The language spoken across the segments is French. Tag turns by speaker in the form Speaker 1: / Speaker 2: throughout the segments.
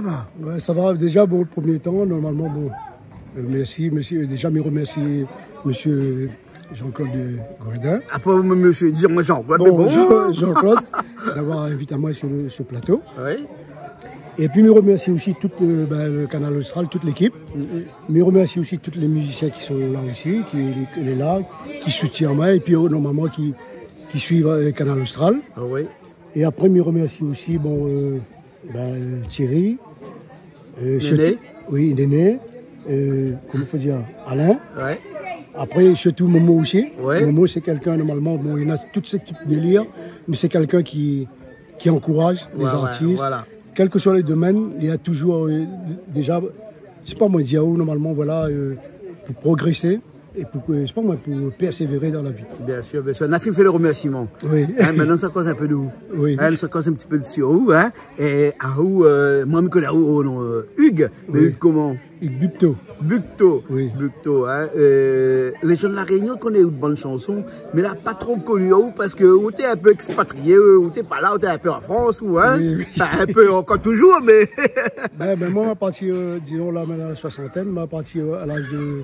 Speaker 1: va?
Speaker 2: Ouais, ça va. Déjà, bon, le premier temps, normalement, bon, merci, monsieur. Déjà, me remercier monsieur Jean-Claude Gredin.
Speaker 1: Après, monsieur, dis-moi Jean-Claude.
Speaker 2: Bon, Jean-Claude, d'avoir invité moi sur ce plateau.
Speaker 1: Oui.
Speaker 2: Et puis, me remercier aussi tout le Canal Austral, toute l'équipe. Me remercier aussi tous les musiciens qui sont là aussi, qui sont là, qui soutiennent moi, et puis normalement qui suivent Canal Austral.
Speaker 1: Ah oui.
Speaker 2: Et après, me remercier aussi Thierry.
Speaker 1: Néné.
Speaker 2: Oui, Néné. Comment il faut dire, Alain.
Speaker 1: Ouais.
Speaker 2: Après, surtout Momo aussi.
Speaker 1: Ouais.
Speaker 2: Momo, c'est quelqu'un, normalement, bon, il a tout ce type de délire, mais c'est quelqu'un qui encourage les artistes.
Speaker 1: Voilà.
Speaker 2: Quels que soient les domaines, il y a toujours déjà, c'est pas moi dire normalement, voilà, pour progresser et pour persévérer dans la vie.
Speaker 1: Bien sûr, bien sûr. Nafim fait le remerciement.
Speaker 2: Oui.
Speaker 1: Hein, maintenant, ça cause un peu de vous.
Speaker 2: Oui.
Speaker 1: Hein, ça cause un petit peu de sur vous. Hein. Et à où, moi, je connais Hugues. Mais
Speaker 2: Oui.
Speaker 1: Hugues comment?
Speaker 2: Hugues Bucto.
Speaker 1: Bucto.
Speaker 2: Oui.
Speaker 1: Bucto, hein. Les gens de la Réunion connaissent une bonne chanson, mais là, pas trop connu, parce que ou t'es un peu expatrié, ou t'es pas là, ou t'es un peu en France, ou hein.
Speaker 2: Oui, oui.
Speaker 1: Enfin, un peu encore toujours, mais.
Speaker 2: Moi, à partir, disons là, maintenant, la soixantaine, à partir à l'âge de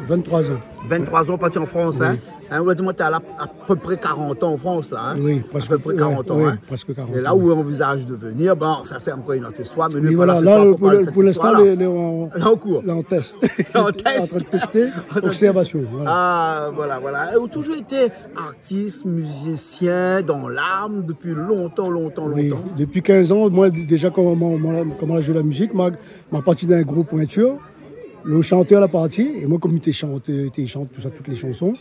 Speaker 2: 23 ans.
Speaker 1: 23 ans parti en France,
Speaker 2: Oui.
Speaker 1: hein. Vous dis-moi, t'es à peu près 40 ans en France, là, hein.
Speaker 2: Oui, presque.
Speaker 1: À peu près 40 ans,
Speaker 2: oui,
Speaker 1: hein.
Speaker 2: presque 40
Speaker 1: Et là
Speaker 2: ans.
Speaker 1: où on envisage de venir, bon, ça c'est encore une autre histoire, mais
Speaker 2: Oui,
Speaker 1: nous,
Speaker 2: voilà, là, pour l'instant,
Speaker 1: là, en cours.
Speaker 2: là, on teste.
Speaker 1: On teste.
Speaker 2: En train de tester, observation. Voilà.
Speaker 1: Ah, voilà. Vous avez toujours été artiste, musicien, dans l'âme, depuis longtemps.
Speaker 2: Oui, depuis 15 ans, moi, déjà, comment je joue la musique, ma partie d'un groupe Pointure. Le chanteur l'a parti, et moi, comme il chante tout ça, toutes les chansons,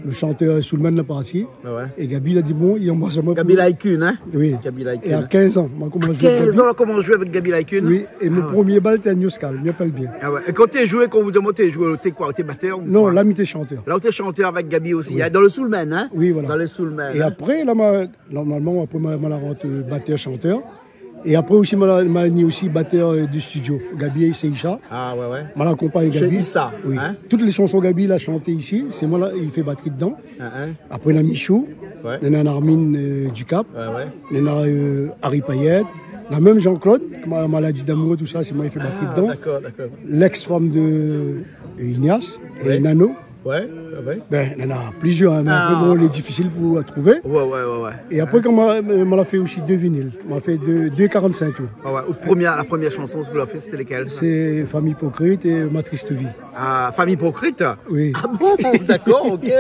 Speaker 2: le chanteur Soulman l'a parti,
Speaker 1: Ouais.
Speaker 2: et Gabi il a dit bon, il embrasse moi.
Speaker 1: Gabi Laikun, hein?
Speaker 2: Oui.
Speaker 1: Gabi Laikun.
Speaker 2: Et à 15 ans, moi, comment je joue
Speaker 1: 15 ans, comment on jouait avec Gabi Laikun?
Speaker 2: Oui, et mon premier bal, c'était à Newscal, je m'appelle bien.
Speaker 1: Ah ouais. Et quand tu as joué, quand vous demandez, tu as joué, t'es quoi? T'es batteur ou
Speaker 2: Non,
Speaker 1: quoi?
Speaker 2: là, il était chanteur.
Speaker 1: Là, tu es chanteur avec Gabi aussi,
Speaker 2: Oui.
Speaker 1: hein? Dans le Soulman, hein?
Speaker 2: Oui, voilà.
Speaker 1: Dans les Soulman.
Speaker 2: Et après, là, normalement, après, la rentre batteur-chanteur. Et après aussi, m'a mis aussi batteur du studio, Gabi et Seisha.
Speaker 1: Ah ouais.
Speaker 2: M'a accompagné
Speaker 1: Chez
Speaker 2: Gabi.
Speaker 1: Issa,
Speaker 2: Oui.
Speaker 1: hein?
Speaker 2: Toutes les chansons Gabi, il a chanté ici. C'est moi là, il fait batterie dedans. Après, il y a Michou,
Speaker 1: Ouais.
Speaker 2: il y a Armin du Cap,
Speaker 1: Ouais.
Speaker 2: il y a Harry Payette, la même Jean-Claude, ma maladie d'amour, tout ça, c'est moi qui fait batterie dedans.
Speaker 1: D'accord.
Speaker 2: L'ex-femme de Ignace et
Speaker 1: Ouais.
Speaker 2: Nano.
Speaker 1: Ouais.
Speaker 2: Ben, il y en a plusieurs, hein, mais
Speaker 1: Ah.
Speaker 2: après, bon, il est difficile pour trouver.
Speaker 1: Ouais.
Speaker 2: Et après, quand m'a fait aussi 2 vinyles, m'a fait 2,45 tours.
Speaker 1: La première chanson que vous avez fait, c'était lesquelles?
Speaker 2: C'est Famille Hypocrite et Ma Triste Vie.
Speaker 1: Ah, Famille Hypocrite?
Speaker 2: Oui.
Speaker 1: Ah bon, d'accord, ok.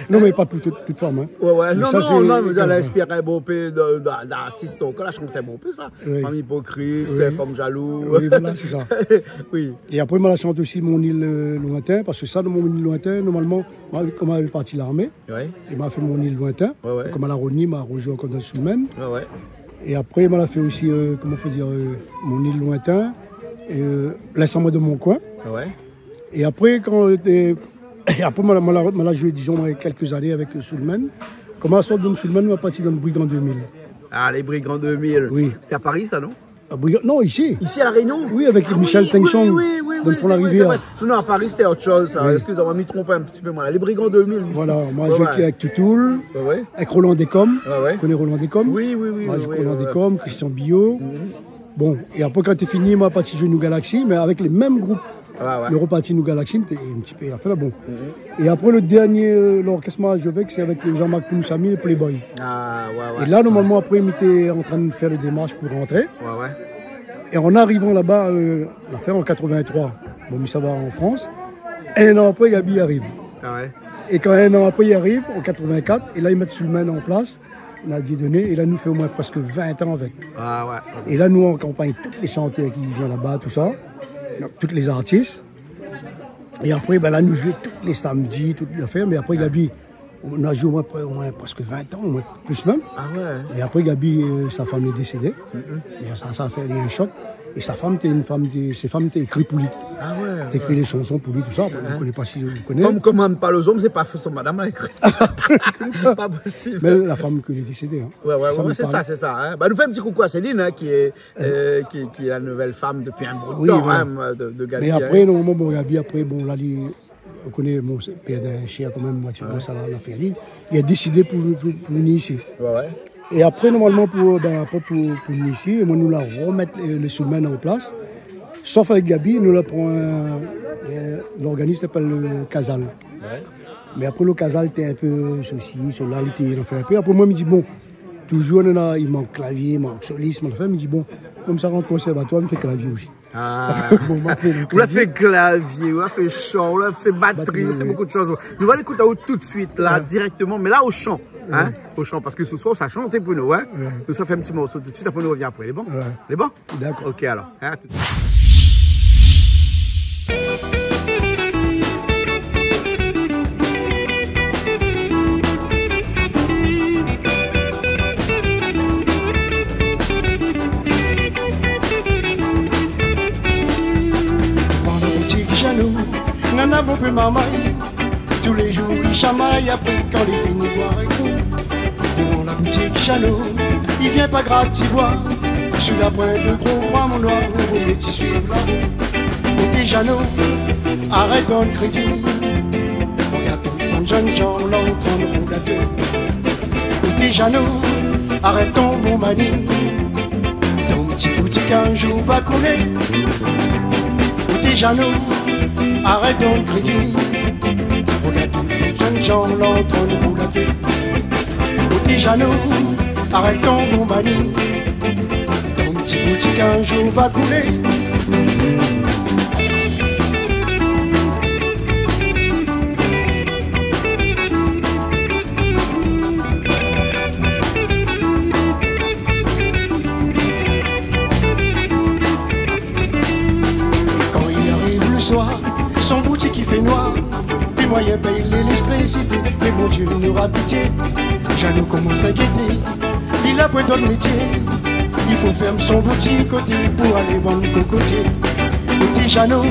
Speaker 2: Non, mais pas pour toute femme. Hein.
Speaker 1: Ouais.
Speaker 2: Mais
Speaker 1: Non,
Speaker 2: ça,
Speaker 1: vous allez inspirer un bon peu d'artistes. Donc là, je trouve que c'est un bon peu ça.
Speaker 2: Oui.
Speaker 1: Famille Hypocrite,
Speaker 2: Oui.
Speaker 1: Femme Jaloux.
Speaker 2: Oui, voilà, c'est ça.
Speaker 1: Oui.
Speaker 2: Et après, je chante aussi Mon île lointain, parce que ça, dans Mon île lointain, normalement, comme elle est partie l'armée,
Speaker 1: Ouais.
Speaker 2: il m'a fait Mon île lointain.
Speaker 1: Ouais.
Speaker 2: Comme à la Roni, m'a rejoint encore dans le Soulman.
Speaker 1: Ouais.
Speaker 2: Et après, il m'a fait aussi, comment faut dire, Mon île lointain, et Laisse-moi de mon coin.
Speaker 1: Ouais.
Speaker 2: Et après, m'a joué, disons, quelques années avec Soulman. Comment ça, de Soulman, m'a parti dans le Brigand 2000.
Speaker 1: Ah, les Brigands 2000.
Speaker 2: Oui.
Speaker 1: C'était à Paris, ça, non?
Speaker 2: Non, ici.
Speaker 1: Ici, à La Réunion?
Speaker 2: Oui, avec Michel Tenchon,
Speaker 1: Oui,
Speaker 2: dans le fond de la
Speaker 1: c'est
Speaker 2: rivière.
Speaker 1: vrai. Non, à Paris, c'était autre chose, ça.
Speaker 2: Oui.
Speaker 1: Excusez-moi, m'y trompé un petit peu, moi. Les Brigands 2000, ici.
Speaker 2: Voilà, moi, j'ai joué avec Tutoul,
Speaker 1: Ouais.
Speaker 2: avec Roland Descom.
Speaker 1: Ouais.
Speaker 2: Tu connais Roland Descom?
Speaker 1: Oui.
Speaker 2: Moi, je connais Roland Descom, Christian Billot. Bon, et après, quand tu es fini, moi, parti jouer New Galaxy, mais avec les mêmes groupes.
Speaker 1: Ouais.
Speaker 2: Le reparti New Galaxy, t'es un petit peu affaire là, bon. Et après, le dernier, l'orchestre que je vais, c'est avec Jean-Marc Pounsami, le Playboy.
Speaker 1: Ah, ouais.
Speaker 2: Et là, normalement, après, il était en train de faire les démarches pour rentrer.
Speaker 1: Ouais.
Speaker 2: Et en arrivant là-bas, l'affaire en 83, bon, mais ça va en France. Un an après, Gabi arrive.
Speaker 1: Ah ouais.
Speaker 2: Et quand un an après, il arrive, en 84, et là, ils mettent Soulman en place, on a dit donné, et là, nous fait au moins presque 20 ans avec.
Speaker 1: Ah ouais.
Speaker 2: Et là, nous, on campagne tous les chanteurs qui viennent là-bas, tout ça, donc, tous les artistes. Et après, ben là, nous jouons tous les samedis, toutes les affaires, mais après, Gabi, on a joué au moins presque 20 ans, au moins plus même.
Speaker 1: Ah ouais.
Speaker 2: Et après, Gabi, sa femme est décédée. Et ça a fait un choc. Et sa femme, ses femmes étaient écrites pour lui.
Speaker 1: Ah ouais.
Speaker 2: T'écris les chansons pour lui, tout ça. Je ne connais pas si vous connaissez.
Speaker 1: Comme commande pas les hommes, c'est pas son madame à écrit. Pas possible.
Speaker 2: Mais la femme qui est décédée. Hein.
Speaker 1: Ouais, c'est ça. Hein. Bah, nous fait un petit coucou à Céline, hein, qui est la nouvelle femme depuis un bout de temps,
Speaker 2: voilà.
Speaker 1: hein, de Gabi.
Speaker 2: Mais après, normalement, bon, Gabi, après, bon, là, on connaît mon père d'un chien quand même, moi, ça l'a fait. Il a décidé pour venir ici.
Speaker 1: Ouais.
Speaker 2: Et après, normalement, pour nous ici, nous la remettre le soulman en place. Sauf avec Gabi, nous la prenons l'organisme s'appelle le Casal. Ouais. Mais après, le Casal était un peu ceci, cela, il en fait un peu. Après, moi, je me dis, bon, toujours, il manque clavier, il manque soliste, il me dit, bon, comme ça, rentre conservatoire, il me fait clavier aussi.
Speaker 1: Ah, bon, on a fait clavier, on a fait chant, on a fait batterie, on a fait beaucoup de choses. Nous allons écouter tout de suite, là, directement, mais là, au chant. Hein, au chant, parce que ce soir, ça chante pour nous. Hein. Nous, ça fait un petit morceau tout de suite, après, nous revient après. Les bons? Les bons?
Speaker 2: D'accord.
Speaker 1: Ok, alors. Hein, tout de suite.
Speaker 2: N'en avons plus maman. Tous les jours il chamaille après quand il finit boire et tout. Devant la boutique Chano, il vient pas gratis boire. Sous la pointe de gros bras mon noir, on vous met y suivre la roue. Côté Chano, arrête ton crédit. Regarde tout le jeune gens l'entend au gâteau. Côté Chano, arrête ton bon manie. Ton petit boutique un jour va couler. Côté Chano, arrête ton crédit. Regarde tous les jeunes gens l'entendent pour la tête. Côté Jeannot, arrête ton bon manie. Ton petit boutique un jour va couler. Quand il arrive le soir, son boutique il fait noir, puis moyen paye l'électricité. Mais mon Dieu n'aura pitié, Jeannot commence à inquiéter. Il a point d'autre métier, il faut fermer son boutique côté pour aller vendre cocotier. Côté Jeannot,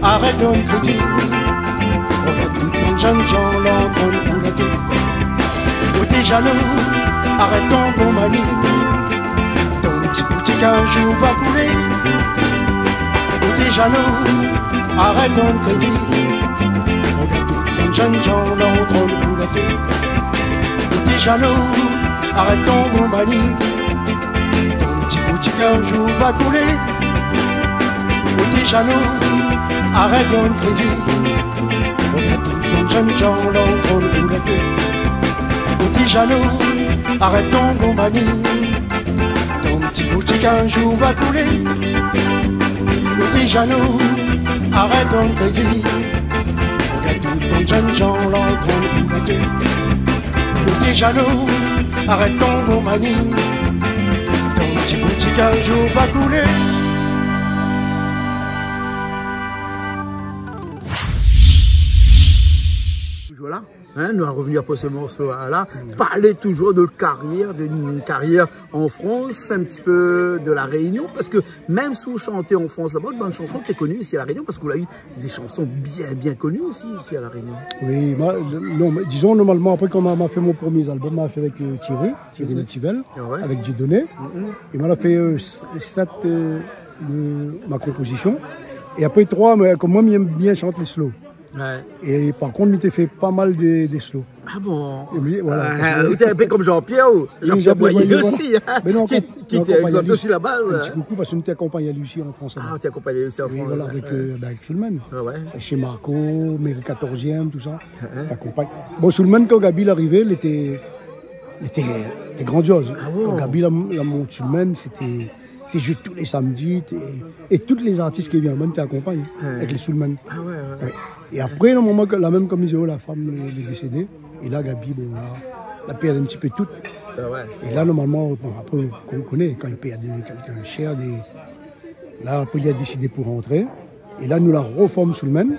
Speaker 2: arrête ton crédit. Regarde tout ton jeune gens l'entendent pour la tête. Côté Jeannot, arrête ton bon manie. Ton petit boutique un jour va couler. Côté Jeannot, arrête ton crédit. Regarde tout ton jeune gens l'entendent pour la tête. Côté Jeannot, arrête ton bon manie. Ton petit boutique un jour va couler. Côté Jeannot, arrête ton crédit. Regarde tout ton jeune gens l'entendent pour la tête. Côté Jeannot, arrête ton bon manie. Ton petit boutique un jour va couler. Côté Jeannot, arrête ton crédit. Regarde tout ton jeune gens l'entendent pour la tête. Côté Jeannot, arrête ton bon manie. Ton petit boutique un jour va couler.
Speaker 1: Voilà, hein, nous allons revenir pour ce morceau-là, parler toujours de carrière, d'une carrière en France, un petit peu de la Réunion, parce que même si vous chantez en France là-bas, de bonnes chansons, tu es connu ici à la Réunion, parce que vous avez eu des chansons bien connues aussi ici à la Réunion. Oui,
Speaker 2: non, disons normalement, après quand on m'a fait mon premier album, on m'a fait avec Thierry Netivel, avec Dieudonné, et on a fait 7 ma composition, et après 3, comme moi, j'aime bien chanter les slow. Ouais. Et par contre, il t'a fait pas mal des slows.
Speaker 1: Ah bon?
Speaker 2: Voilà.
Speaker 1: Il était un peu comme Jean-Pierre, Jean-Pierre Boyer aussi, hein, voilà. qui était exemple aussi là-bas.
Speaker 2: Un petit coucou parce que nous t'accompagnons lui en France.
Speaker 1: Ah, tu accompagné lui en France.
Speaker 2: Voilà, avec Soulman. Chez Marco, Mairie 14e, tout ça. T'accompagnes. Bon, Soulman, quand Gabi est arrivé, il était grandiose. Ah bon? Quand Gabi la monte Soulman, c'était. Tu joues tous les samedis et tous les artistes qui viennent, même t'accompagnent avec les Soulman. Ah ouais. Et après, le moment que la même comme ils ont la femme est décédée, et là, Gabi, bon, la perd un petit peu toute. Et là, normalement, bon, après, on connaît, quand il perd quelqu'un cher, là, après, il a décidé pour rentrer. Et là, nous la reforme Soulman,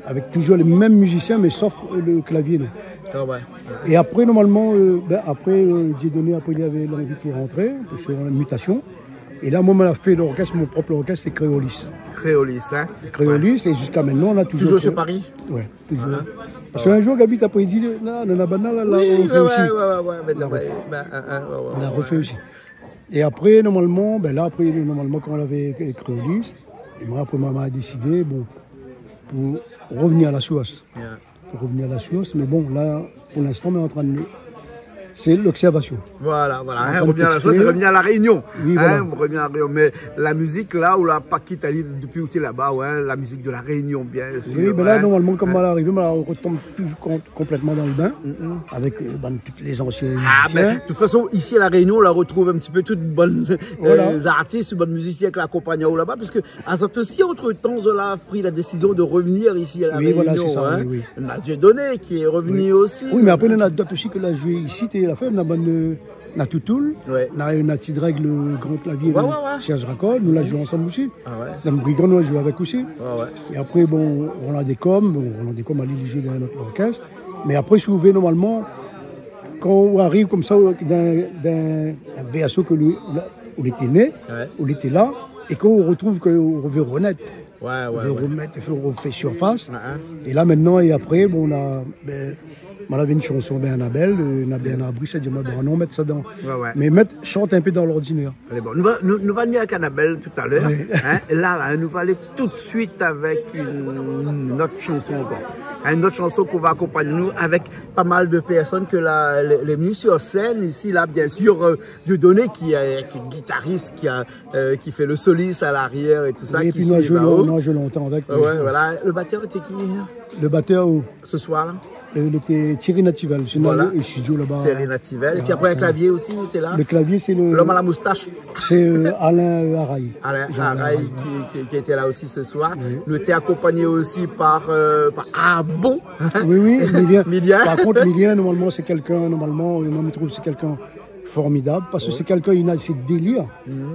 Speaker 2: avec toujours les mêmes musiciens, mais sauf le clavier. Non. Et après, normalement, après, Dieudonné, après, il avait l'envie pour rentrer, sur une mutation. Et là, moi, on a fait l'orchestre, mon propre orchestre, c'est Créolis.
Speaker 1: Créolis, hein?
Speaker 2: Créolis, et jusqu'à maintenant, on a toujours...
Speaker 1: Toujours sur Paris?
Speaker 2: Oui, toujours. Parce qu'un jour, Gabi t'a dit, non, on a refait aussi. On a refait aussi. Et après, normalement, quand on avait Créolis, et moi, après, maman a décidé, bon, pour revenir à la source. Pour revenir à la source, mais bon, là, pour l'instant, on est en train de c'est l'observation.
Speaker 1: Voilà, on revient à la chose, c'est revenu à la Réunion.
Speaker 2: Oui, voilà.
Speaker 1: On revient à la Réunion. Mais la musique, là, où la Paquita, depuis où tu es là-bas, la musique de la Réunion, bien sûr.
Speaker 2: Oui, mais là, normalement, comme à l'arrivée, on retombe toujours complètement dans le bain, avec toutes les anciens musiciens.
Speaker 1: Mais de toute façon, ici à la Réunion, on la retrouve un petit peu toutes bonnes artistes, bonnes musiciens qui l'accompagnent là-bas, parce que à cette aussi, entre-temps, on a pris la décision de revenir ici à la Réunion.
Speaker 2: Voilà, c'est ça, oui.
Speaker 1: On a Dieudonné qui est revenu aussi.
Speaker 2: Oui, mais après, on a d'autres aussi que là, joué ici, tu la fait, on a bonne. On a Toutoul, on a une petite règle, le grand clavier de Serge Racol, nous la jouons ensemble aussi. La Brigand, nous la jouons avec aussi. Et après, bon, on a des coms, à l'île, ils jouent dans notre orchestre. Mais après, si vous voulez, normalement, quand on arrive comme ça d'un BSO où il était né, où il était là, et qu'on retrouve qu'on veut renaître. On refait surface. Et là, maintenant, et après, bon, on avait une chanson bien Annabelle, bien abri, ça dit, non, mettre ça dans. Mais chante un peu dans l'ordinaire.
Speaker 1: Allez, bon, nous allons venir avec Annabelle tout à l'heure. Là, nous allons aller tout de suite avec une autre chanson encore. Une autre chanson qu'on va accompagner nous avec pas mal de personnes que les venus sur scène. Ici, là, bien sûr, Dieudonné qui est guitariste, qui fait le soliste à l'arrière et tout ça.
Speaker 2: Et puis nous jouons longtemps avec.
Speaker 1: Voilà. Le batteur était qui?
Speaker 2: Le batteur
Speaker 1: ce soir là.
Speaker 2: Il était Thierry Nativel, c'est le studio là-bas.
Speaker 1: Thierry Nativel. Et puis après, un clavier aussi, il était là.
Speaker 2: Le clavier, c'est
Speaker 1: l'homme à la moustache.
Speaker 2: C'est Alain Haraï.
Speaker 1: Alain Haraï qui était là aussi ce soir. Nous était accompagné aussi par Bon.
Speaker 2: Oui, Milien. Par contre, Milien, normalement, c'est quelqu'un, moi, je trouve que c'est quelqu'un formidable, parce que c'est quelqu'un, il a ses délires,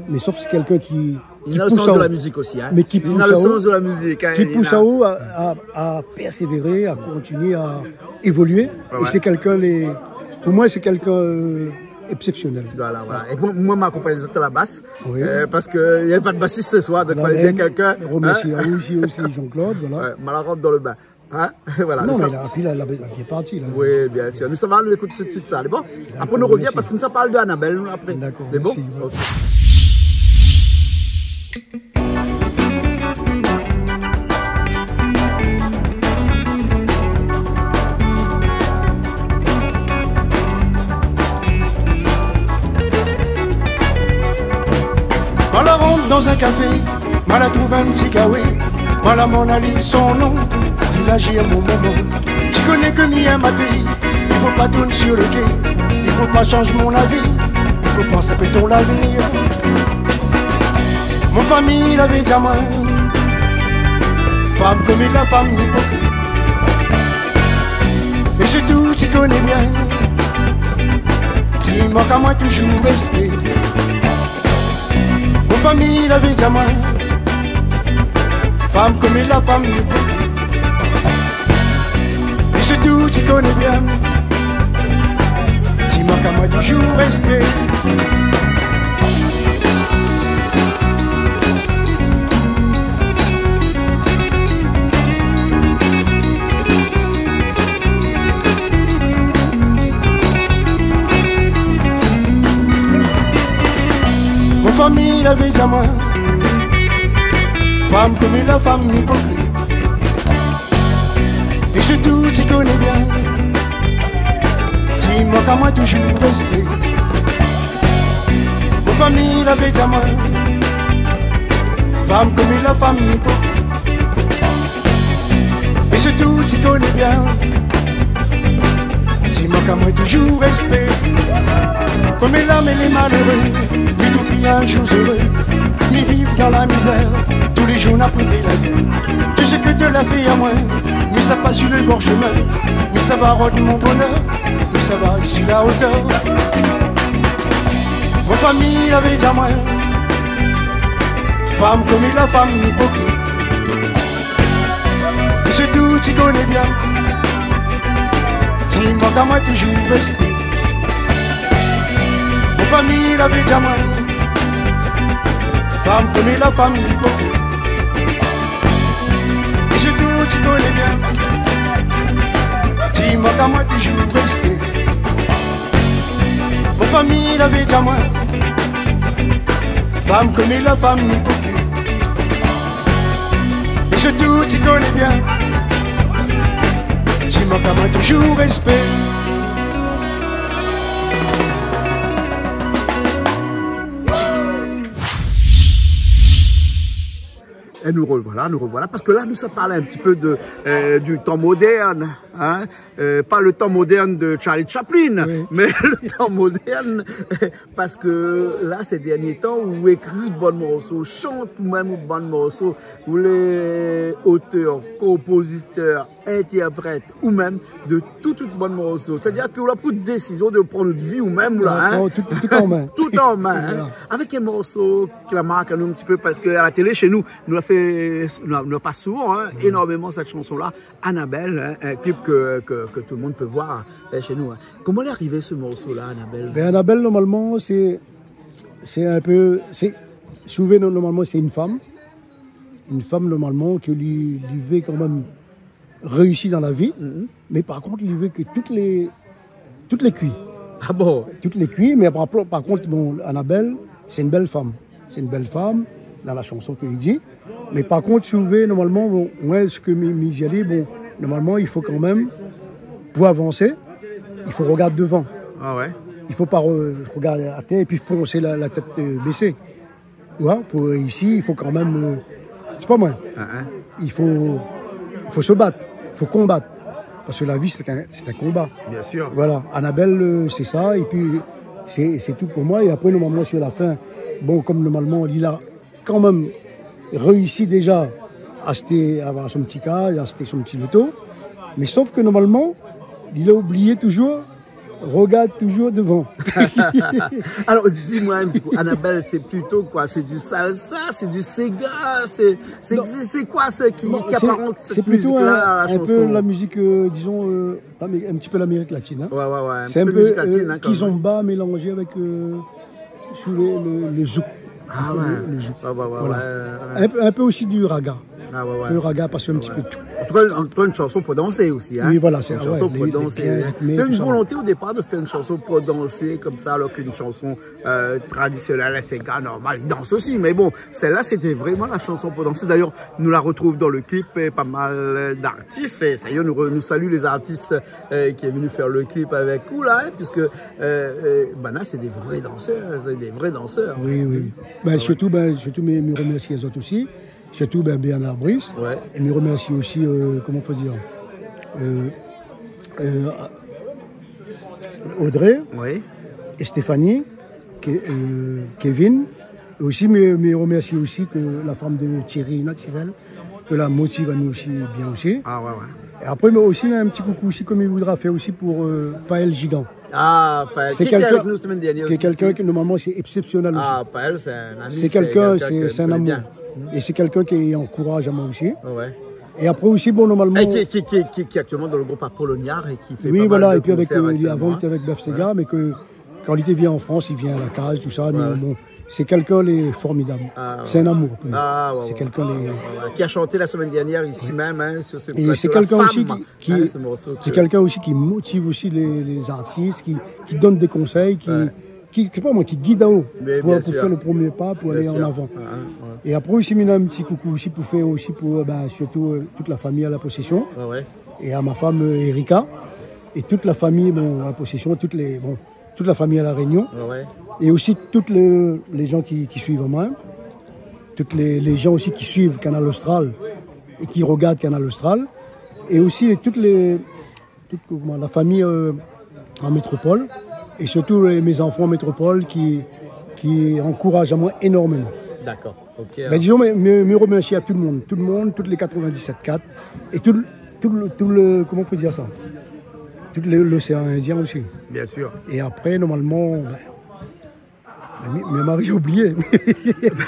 Speaker 2: mais sauf c'est quelqu'un qui
Speaker 1: il a le sens de la musique aussi.
Speaker 2: Mais qui
Speaker 1: il a le sens de la musique.
Speaker 2: Qui pousse à haut à persévérer, à continuer, à évoluer. Et c'est quelqu'un, pour moi, c'est quelqu'un exceptionnel.
Speaker 1: Voilà. Et moi, ma compagne était à la basse, parce qu'il n'y avait pas de bassiste ce soir, donc il fallait bien quelqu'un.
Speaker 2: Remercie aussi Jean-Claude.
Speaker 1: Malheureusement dans le bain. Voilà,
Speaker 2: non, mais la est partie. Là.
Speaker 1: Oui, bien sûr. Nous, ça va, nous écoutons tout de suite ça. C'est bon. Après, nous revient parce que nous parle d'Annabelle. Après.
Speaker 2: D'accord.
Speaker 1: C'est bon.
Speaker 3: On la rentre dans un café, on la trouve un petit gaoué, on la mon Ali son nom, il agit à mon moment. Tu connais que Mia m'a dit, il faut pas tourner sur le quai, il faut pas changer mon avis, il faut penser à ton l'avenir. Mon famille l'avait dit à moi, femme comme il la femme hypocrite. Et surtout tu connais bien, tu manques à moi toujours respect. Mon famille l'avait dit à moi, femme comme la femme hypocrite. Et surtout tu connais bien, tu manques à moi toujours respect. Mon famille l'avait dit à moi, femme comme la femme hypocrite. Et surtout tu connais bien, tu manques à moi toujours respect. Mon famille l'avait dit à moi, femme comme la femme hypocrite. Et surtout tu connais bien, tu manques à moi toujours respect. Comme l'âme et les malheureux, l'utopie un jour heureux, ni vivre dans la misère, tous les jours n'a privé la guerre. Tout ce que Dieu l'a fait à moi, mais ça passe sur le bon chemin, mais ça va rendre mon bonheur, mais ça va sur la hauteur. Mon famille avait dit à moi, femme comme la femme hypocrite. Et surtout tu connais bien, tu manques à moi toujours respect. Mon famille l'avait dit à moi, femme comme la femme hypocrite. Et surtout tu connais bien, tu manques à moi toujours respect. Mon famille l'avait dit à moi, femme comme la femme hypocrite. Et surtout tu connais bien, tu manques à moi toujours respect.
Speaker 1: Et nous revoilà, parce que là, nous ça parle un petit peu du temps moderne, hein, pas le temps moderne de Charlie Chaplin,
Speaker 2: oui.
Speaker 1: mais le temps moderne, parce que là, ces derniers temps, où écrit de bons morceaux, chante même de bons morceaux, où les auteurs, compositeurs, interprètes, ou même de tout bons morceaux. C'est-à-dire qu'on a pris une décision de prendre notre vie, ou même là, hein,
Speaker 2: tout en main.
Speaker 1: tout en main, hein. Voilà. Avec un morceau qui la marque à nous un petit peu, parce qu'à la télé, chez nous, nous pas souvent, hein, énormément cette chanson-là, Annabelle, hein, un clip que tout le monde peut voir chez nous. Hein. Comment est arrivé ce morceau-là, Annabelle?
Speaker 2: Ben, Annabelle, normalement, c'est un peu... Souvent, normalement, c'est une femme. Une femme, normalement, qui lui veut quand même réussir dans la vie. Mais par contre, il veut que toutes les cuits.
Speaker 1: Ah bon?
Speaker 2: Toutes les cuits, mais par contre, bon, Annabelle, c'est une belle femme. C'est une belle femme, dans la chanson qu'il dit. Mais par contre, souvent, normalement, bon, moi, ce que j'ai dit, bon, normalement, il faut quand même, pour avancer, il faut regarder devant.
Speaker 1: Ah ouais?
Speaker 2: Il ne faut pas regarder à terre et puis foncer la tête baissée. Ouais, pour réussir, il faut quand même... c'est pas moi. Il faut se battre, il faut combattre. Parce que la vie, c'est un combat.
Speaker 1: Bien sûr.
Speaker 2: Voilà, Annabelle, c'est ça. Et puis, c'est tout pour moi. Et après, normalement, sur la fin, bon, comme normalement, il a quand même réussi déjà à avoir son petit cas, à acheter son petit moto. Mais sauf que normalement, il a oublié toujours, regarde toujours devant.
Speaker 1: Alors, dis-moi un petit peu, Annabelle, c'est plutôt quoi? C'est du salsa, c'est du Sega, c'est quoi ce qui apparente cette musique-là à la chanson?
Speaker 2: C'est un peu la musique, disons, un petit peu l'Amérique latine. Hein.
Speaker 1: Ouais,
Speaker 2: c'est un peu
Speaker 1: musique latine. Hein,
Speaker 2: kizomba mélangé avec sous le zouk.
Speaker 1: Ah ouais.
Speaker 2: Le zouk.
Speaker 1: Voilà.
Speaker 2: Un peu aussi du raga.
Speaker 1: Ah ouais.
Speaker 2: Le raga, parce qu'un petit peu de tout.
Speaker 1: En tout cas, une chanson pour danser aussi. Hein?
Speaker 2: Oui, voilà, c'est
Speaker 1: une chanson pour danser. Tu as une volonté au départ de faire une chanson pour danser comme ça, alors qu'une chanson traditionnelle, c'est gars normal, ils dansent aussi. Mais bon, celle-là, c'était vraiment la chanson pour danser. D'ailleurs, nous la retrouvons dans le clip, et pas mal d'artistes. Et ça y est, nous saluons les artistes qui est venu faire le clip avec nous, là, hein, puisque là, c'est des vrais danseurs. C'est des vrais danseurs.
Speaker 2: Oui. Ben, surtout, mes remercier les autres aussi. Surtout Bernard Brice.
Speaker 1: Ouais.
Speaker 2: Et me remercie aussi, comment on peut dire, Audrey,
Speaker 1: oui.
Speaker 2: Et Stéphanie, Kevin. Et aussi me remercie aussi que la femme de Thierry Naturel, que la motive à nous aussi bien aussi.
Speaker 1: Ah ouais.
Speaker 2: Et après, mais aussi un petit coucou aussi, comme il voudra faire aussi pour Paël Gigant.
Speaker 1: Ah, Paël, qui était avec nous semaine dernière.
Speaker 2: C'est quelqu'un qui, normalement, c'est exceptionnel aussi.
Speaker 1: Ah, Paël, c'est un ami.
Speaker 2: C'est quelqu'un, c'est un amour. Bien. Et c'est quelqu'un qui encourage à moi aussi.
Speaker 1: Ouais.
Speaker 2: Et après aussi, bon, normalement...
Speaker 1: Et qui est actuellement dans le groupe Apolloniard et qui fait
Speaker 2: oui,
Speaker 1: pas
Speaker 2: voilà,
Speaker 1: mal de
Speaker 2: et puis avec,
Speaker 1: concerts
Speaker 2: avant, il était avec Baf Sega, mais que quand il vient en France, il vient à la case, tout ça. Bon, c'est quelqu'un de formidable. C'est un amour. C'est quelqu'un
Speaker 1: qui a chanté la semaine dernière ici même, hein, sur ce
Speaker 2: et c'est quelqu'un aussi
Speaker 1: c'est
Speaker 2: quelqu'un aussi qui motive aussi les artistes, qui donne des conseils, qui guide en haut pour faire le premier pas, pour aller en avant. Et après aussi, il y a un petit coucou aussi pour faire aussi pour surtout toute la famille à la possession. Et à ma femme Erika. Et toute la famille à la possession, toute la famille à la Réunion. Et aussi tous les gens qui suivent moi. Toutes les gens aussi qui suivent Canal Austral et qui regardent Canal Austral. Et aussi toute la famille en métropole. Et surtout mes enfants en métropole qui encouragent à moi énormément.
Speaker 1: D'accord. Ok.
Speaker 2: Ben, disons, me remercier à tout le monde, toutes les 97.4 et tout le comment on peut dire ça, tout l'océan Indien aussi.
Speaker 1: Bien sûr.
Speaker 2: Et après, normalement, mes maris ont oublié.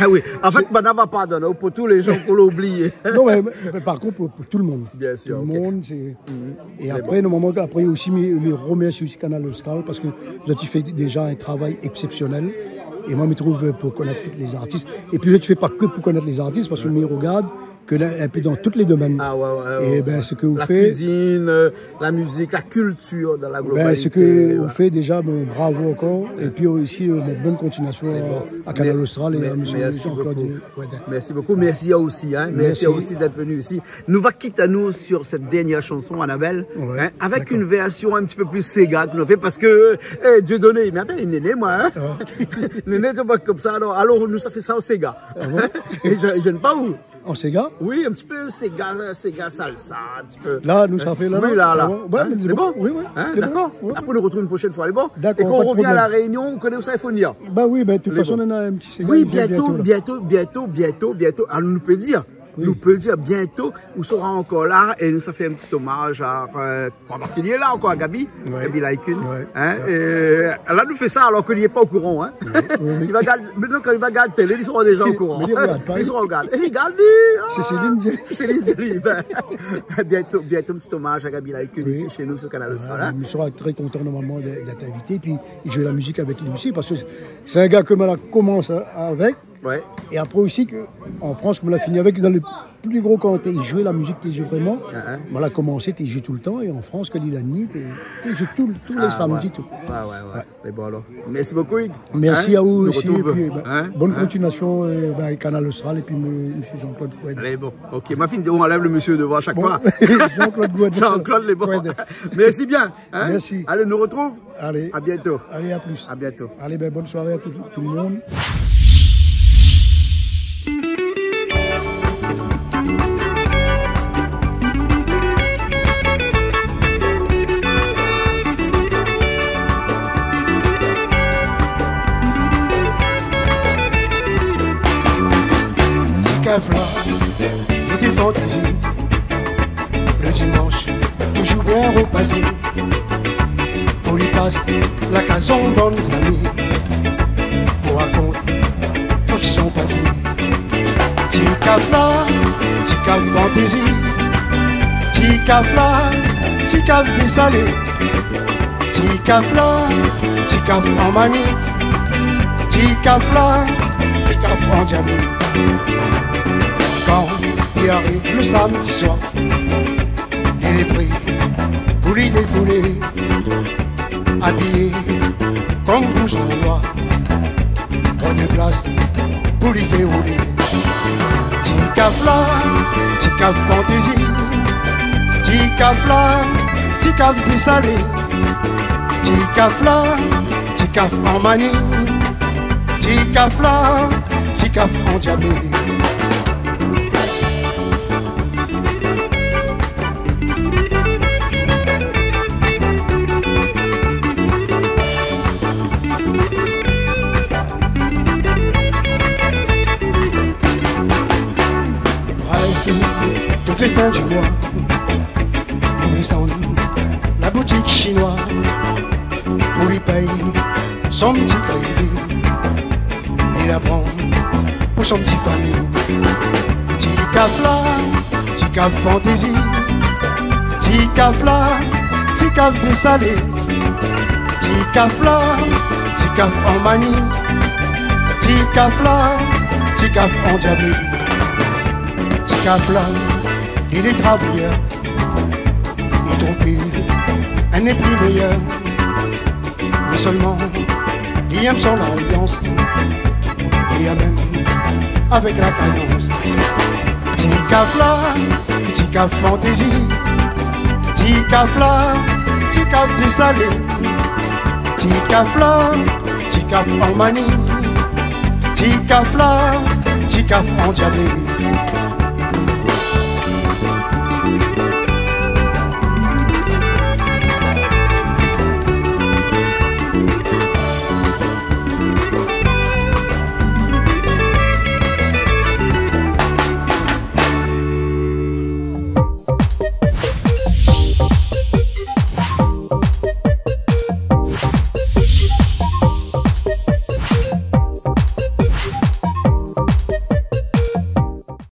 Speaker 1: Ben oui. En fait, on va pardonner pour tous les gens qu'on l'a oublié.
Speaker 2: Non, mais par contre, pour tout le monde.
Speaker 1: Bien sûr.
Speaker 2: Tout le monde, c'est... Et après, normalement, après aussi, me remercier aussi Canal Austral parce que tu fais déjà un travail exceptionnel. Et moi, je me trouve pour connaître tous les artistes. Et puis, je ne fais pas que pour connaître les artistes parce que je me regarde un peu dans tous les domaines.
Speaker 1: Ah
Speaker 2: et ben, ce que vous faites...
Speaker 1: La cuisine, la musique, la culture dans la globalité.
Speaker 2: Ben, ce que vous faites déjà, bravo encore. Et puis aussi, bonne continuation à Canal Austral et à M. Jean-Claude.
Speaker 1: Merci beaucoup. Merci aussi. Hein. Merci aussi d'être venu ici. Nous va quitter à nous sur cette dernière chanson, Annabelle, avec une version un petit peu plus Sega que nous fait parce que Dieu donné, il m'appelle Néné, moi. Néné, tu vois comme ça. Alors, nous, ça fait ça au Sega. Et je ne sais pas où.
Speaker 2: En Sega?
Speaker 1: Oui, un petit peu Sega salsa, un petit peu.
Speaker 2: Là, nous, ça fait là.
Speaker 1: Oui, là.
Speaker 2: Ouais,
Speaker 1: Hein, c'est bon?
Speaker 2: Oui, oui.
Speaker 1: Hein,
Speaker 2: c'est
Speaker 1: d'accord.
Speaker 2: bon, ouais.
Speaker 1: Après, on nous retrouve une prochaine fois, les bons.
Speaker 2: D'accord,
Speaker 1: Et quand
Speaker 2: pas
Speaker 1: on
Speaker 2: de
Speaker 1: revient à la
Speaker 2: problème.
Speaker 1: Réunion, on connaît où ça, il faut venir.
Speaker 2: Bah oui, ben, de toute
Speaker 1: Les
Speaker 2: façon,
Speaker 1: bons.
Speaker 2: on a un petit Sega.
Speaker 1: Oui,
Speaker 2: là.
Speaker 1: bientôt. Alors, nous peut dire.
Speaker 2: Oui.
Speaker 1: Nous peut dire bientôt, où sera encore là, et nous ça fait un petit hommage à, pendant qu'il y est là encore à Gabi,
Speaker 2: Ouais.
Speaker 1: Gabi Laikun.
Speaker 2: Ouais.
Speaker 1: Hein, et là, nous fait ça alors qu'il n'y est pas au courant. Hein.
Speaker 2: Oui.
Speaker 1: Il va garder, maintenant, quand il va garder télé, ils seront déjà au courant.
Speaker 2: Mais il regarde pas.
Speaker 1: Ils seront au garde. Et regarde,
Speaker 2: C'est Céline Dion.
Speaker 1: Céline Dion. Ben, bientôt, un petit hommage à Gabi Laikun
Speaker 2: Oui.
Speaker 1: ici chez nous sur Canal Austral. Hein.
Speaker 2: Je serai très content normalement d'être invité, puis jouer la musique avec lui aussi, parce que c'est un gars que on commence avec,
Speaker 1: Ouais.
Speaker 2: et après aussi qu'en France, comme on l'a fini avec, dans le plus gros quand tu joué la musique, tu joues vraiment, on l'a commencé, tu joues tout le temps, et en France, que la nuit, tu joues tous les samedis.
Speaker 1: Ouais.
Speaker 2: Tout.
Speaker 1: Ouais. Mais bon alors. Merci beaucoup. Hugues.
Speaker 2: Merci à vous
Speaker 1: Nous
Speaker 2: aussi, et
Speaker 1: retrouve,
Speaker 2: puis, bonne
Speaker 1: hein.
Speaker 2: continuation avec Canal Austral, et puis M. Jean-Claude Goued.
Speaker 1: Allez, bon. Ok, ma fille, on enlève le monsieur devant à chaque fois.
Speaker 2: Jean-Claude Goued.
Speaker 1: Jean-Claude, les bons.
Speaker 2: Goued.
Speaker 1: Merci bien. Hein?
Speaker 2: Merci.
Speaker 1: Allez, nous retrouve.
Speaker 2: Allez,
Speaker 1: À bientôt.
Speaker 2: allez, à plus.
Speaker 1: À bientôt.
Speaker 2: Allez, ben, bonne soirée à tout le monde.
Speaker 3: Cafla et des fantaisies. Le dimanche, toujours bien repassé. On lui passe la case en bonnes amies. Pour raconter tout son passé. Ticafla, ticaf fantaisie. Ticafla, ticaf dessalé. Ticafla, ticaf en manie. Ticafla, ticaf en diable. Quand il arrive le samedi soir, il est pris pour lui défouler, habillé comme blouson noir, prenez place pour lui faire rouler. Ticafla, ticaf fantaisie, ticafla, ticaf dessalé, ticafla, ticaf en manie, ticafla, ticaf en diable. Toutes les fins du mois, il descend la boutique chinoise pour lui payer son petit crédit. Il apprend pour son petit famille. Ticafla, ticaf fantaisie, ticafla, ticaf dessalé, ticafla, ticaf en manie, ticafla, ticaf en diable. Ticafla, il est travailleur, il trouve un n'est plus meilleur, mais seulement il aime son ambiance, il amène avec la cadence. Ticafla, ticaf fantaisie, ticafla, ticaf dessalé, ticafla, ticaf en manie, ticafla, ticaf en diable.